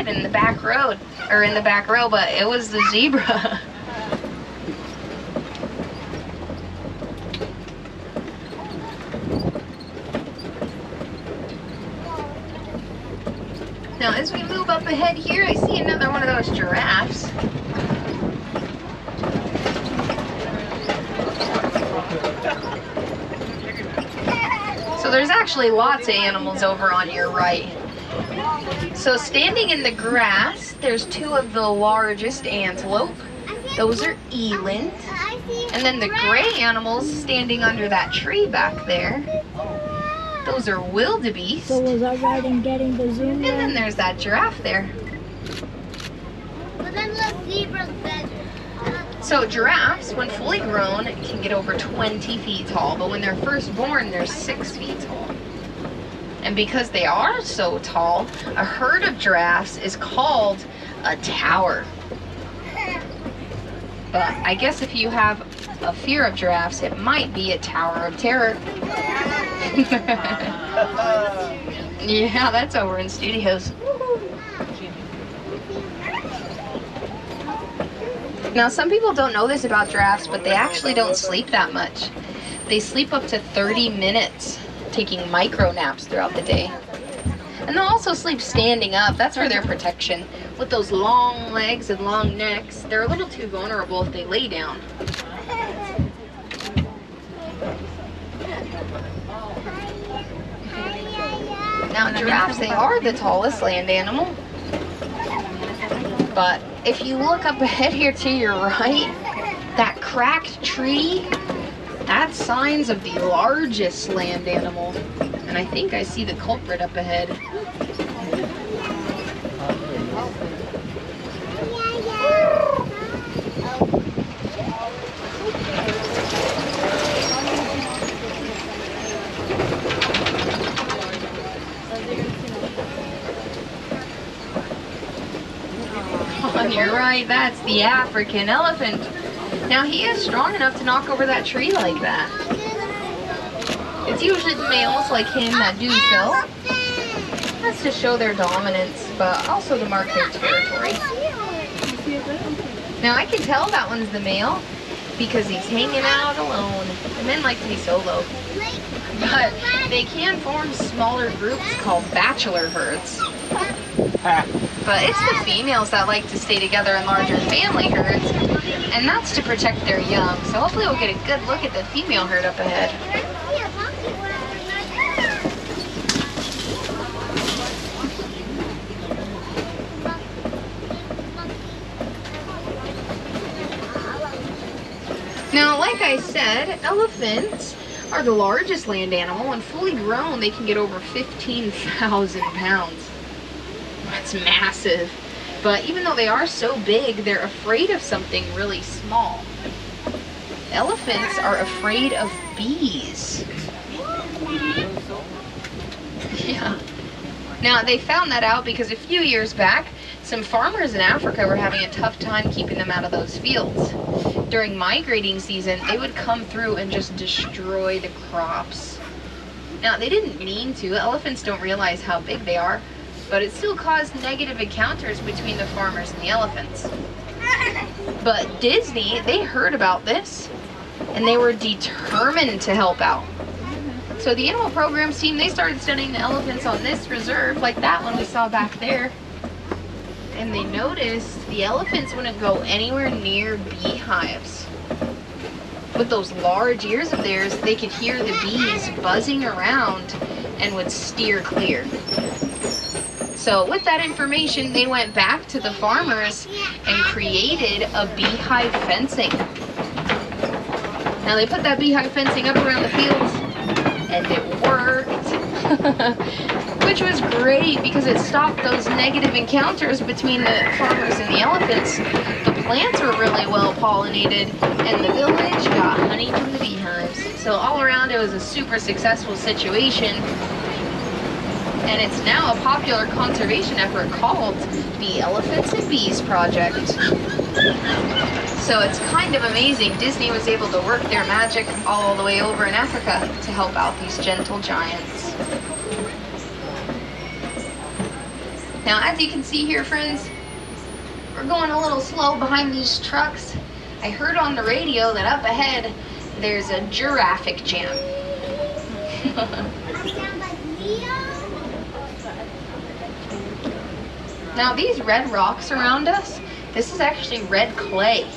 ride in the back road, or in the back row, but it was the zebra. Now, as we move up ahead here, I see another one of those giraffes. So there's actually lots of animals over on your right. So standing in the grass, there's two of the largest antelope. Those are eland. And then the gray animals standing under that tree back there, those are wildebeest. So was I right in getting the zoom? And then there's that giraffe there. But then the zebra's better. So giraffes, when fully grown, can get over 20 feet tall, but when they're first born, they're 6 feet tall. And because they are so tall, a herd of giraffes is called a tower. But I guess if you have a fear of giraffes, it might be a tower of terror. Yeah, that's over in studios. Now, some people don't know this about giraffes, but they actually don't sleep that much. They sleep up to 30 minutes, taking micro naps throughout the day. And they'll also sleep standing up. That's for their protection. With those long legs and long necks, they're a little too vulnerable if they lay down. Now, giraffes, they are the tallest land animal. But if you look up ahead here to your right, that cracked tree, that's signs of the largest land animal. And I think I see the culprit up ahead. On your right, that's the African elephant. Now he is strong enough to knock over that tree like that. It's usually the males like him that do so. That's to show their dominance, but also to mark their territory. Now I can tell that one's the male because he's hanging out alone. The men like to be solo. But they can form smaller groups called bachelor herds. But it's the females that like to stay together in larger family herds, and that's to protect their young. So hopefully we'll get a good look at the female herd up ahead. Now, like I said, elephants are the largest land animal, and fully grown they can get over 15,000 pounds. That's massive. But even though they are so big, they're afraid of something really small. Elephants are afraid of bees. Yeah. Now, they found that out because a few years back, some farmers in Africa were having a tough time keeping them out of those fields. During migrating season, they would come through and just destroy the crops. Now, they didn't mean to. Elephants don't realize how big they are, but it still caused negative encounters between the farmers and the elephants. But Disney, they heard about this, and they were determined to help out. So the animal programs team, they started studying the elephants on this reserve, like that one we saw back there. And they noticed the elephants wouldn't go anywhere near beehives. With those large ears of theirs, they could hear the bees buzzing around and would steer clear. So with that information, they went back to the farmers and created a beehive fencing. Now they put that beehive fencing up around the fields, and it worked. Which was great because it stopped those negative encounters between the farmers and the elephants. The plants were really well pollinated, and the village got honey from the beehives. So all around, it was a super successful situation. And it's now a popular conservation effort called the Elephants and Bees Project. So it's kind of amazing. Disney was able to work their magic all the way over in Africa to help out these gentle giants. Now, as you can see here, friends, we're going a little slow behind these trucks. I heard on the radio that up ahead, there's a giraffe jam. I sound like Leo. Now, these red rocks around us, this is actually red clay.